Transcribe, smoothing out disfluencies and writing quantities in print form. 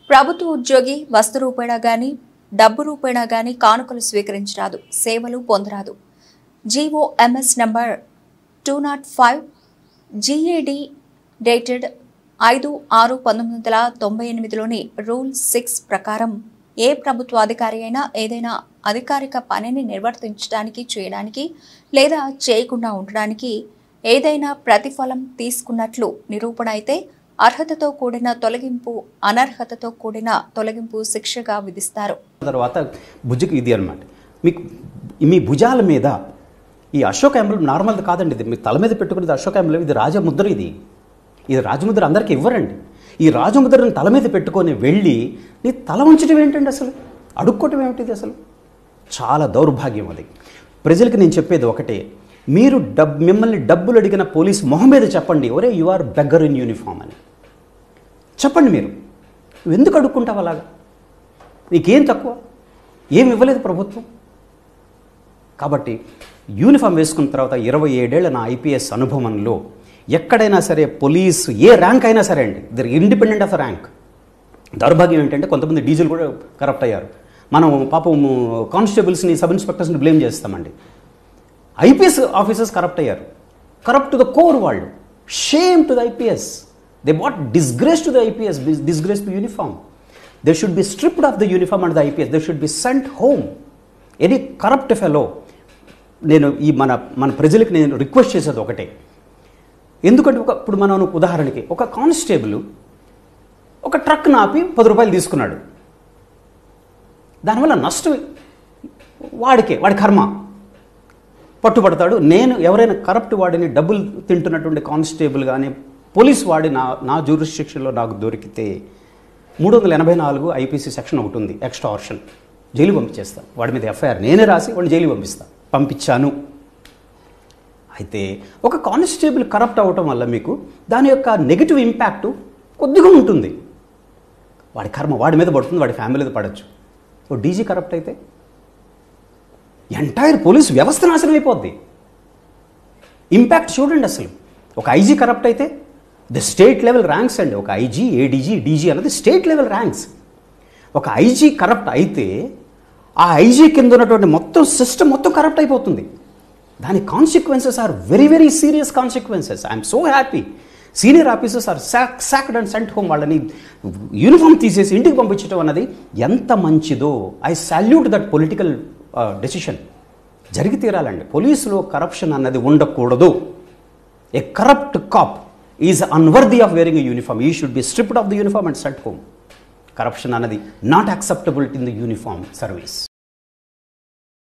ప్రభుత్వ ఉద్యోగి వస్తు రూపేణా గాని డబ్బు రూపేణా గాని కానుకలు స్వీకరించరాదు, సేవలు పొందరాదు. జీఓఎంఎస్ నంబర్ 205 GAD డేటెడ్ 5/6/1998లోని రూల్ 6 ప్రకారం ఏ ప్రభుత్వ అధికారి అయినా ఏదైనా అధికారిక పనిని నిర్వర్తించడానికి, చేయడానికి లేదా చేయకుండా ఉండడానికి ఏదైనా ప్రతిఫలం తీసుకున్నట్లు నిరూపణ అయితే అర్హతతో కూడిన తొలగింపు, అనర్హతతో కూడిన తొలగింపు శిక్షగా విధిస్తారు. తర్వాత భుజకి ఇది అన్నమాట, మీకు మీ భుజాల మీద ఈ అశోక ఎంబ్లెమ్ నార్మల్ది కాదండి, ఇది మీ తల మీద పెట్టుకునేది అశోక ఎంబ్లెమ్. ఇది రాజముద్ర. ఇది రాజముద్ర అందరికీ ఇవ్వరండి. ఈ రాజముద్రను తల మీద పెట్టుకొని వెళ్ళి నీ తల ఉంచడం ఏంటండి, అసలు అడుక్కోవటం ఏమిటిది? అసలు చాలా దౌర్భాగ్యం అది. ప్రజలకి నేను చెప్పేది ఒకటే, మీరు మిమ్మల్ని డబ్బులు అడిగిన పోలీస్ మొహం మీద చెప్పండి, ఒరే you are beggar in uniform అని చెప్పండి. మీరు ఎందుకు అడుక్కుంటావు అలాగా? నీకేం తక్కువ? ఏమి ఇవ్వలేదు ప్రభుత్వం. కాబట్టి యూనిఫామ్ వేసుకున్న తర్వాత 27 ఏళ్ల నా IPS అనుభవంలో ఎక్కడైనా సరే పోలీసు ఏ ర్యాంక్ అయినా సరే అండి, దర్ ఇండిపెండెంట్ ఆఫ్ ర్యాంక్. దౌర్భాగ్యం ఏంటంటే కొంతమంది డీజిల్ కూడా కరప్ట్ అయ్యారు. మనం పాపం కానిస్టేబుల్స్ని, సబ్ ఇన్స్పెక్టర్స్ని బ్లేమ్ చేస్తామండి. IPS ఆఫీసర్స్ కరప్ట్ అయ్యారు. కరప్ట్ టు ద కోర్ వాళ్ళు. Shame to the IPS. They but disgrace to the IPS, disgrace to uniform. They should be stripped off the uniform and the IPS. They should be sent home. Any corrupt fellow. నేను ఈ మన ప్రజలకు నేను request చేసేది ఒకటే, ఎందుకంటే ఇప్పుడు మనం ఉదాహరణకి ఒక కానిస్టేబుల్ ఒక ట్రక్ ఆపి 10 రూపాయలు తీసుకున్నాడు. దానివల్ల నష్టం వాడికే, వాడి కర్మ. పట్టుబడతాడు. నేను ఎవరైనా కరప్ట్ వాడిని, డబ్బులు తింటున్నటువంటి కానిస్టేబుల్ కానీ పోలీస్ వాడి నా జ్యూరిస్డిక్షన్లో నాకు దొరికితే 384 IPC సెక్షన్ ఒకటి ఉంది, ఎక్స్టార్షన్. జైలు పంపించేస్తాను. వాడి మీద FIR నేనే రాసి వాడిని జైలు పంపించాను. అయితే ఒక కానిస్టేబుల్ కరప్ట్ అవ్వటం వల్ల మీకు దాని యొక్క నెగిటివ్ ఇంపాక్ట్ కొద్దిగా ఉంటుంది. వాడి కర్మ వాడి మీద పడుతుంది, వాడి ఫ్యామిలీ మీద పడవచ్చు. ఓ DG కరప్ట్ అయితే ఎంటైర్ పోలీస్ వ్యవస్థ నాశనం అయిపోద్ది. ఇంపాక్ట్ చూడండి అసలు. ఒక IG కరప్ట్ అయితే ది స్టేట్ లెవెల్ ర్యాంక్స్ అండి. ఒక IG, ADG, DG అనేది స్టేట్ లెవెల్ ర్యాంక్స్. ఒక IG కరప్ట్ అయితే ఆ IG కింద ఉన్నటువంటి మొత్తం సిస్టమ్ మొత్తం కరప్ట్ అయిపోతుంది. దాని consequences are very very serious consequences. I'm so happy senior officers are sacked and sent home. వాళ్ళని యూనిఫామ్ తీసేసి ఇంటికి పంపించడం అన్నది ఎంత మంచిదో. I salute that political decision. జరిగి తీరాలండి. పోలీసులో కరప్షన్ అన్నది ఉండకూడదు. A corrupt cop is unworthy of wearing a uniform. He should be stripped off the uniform and sent home. Corruption అన్నది not acceptable in the uniform service.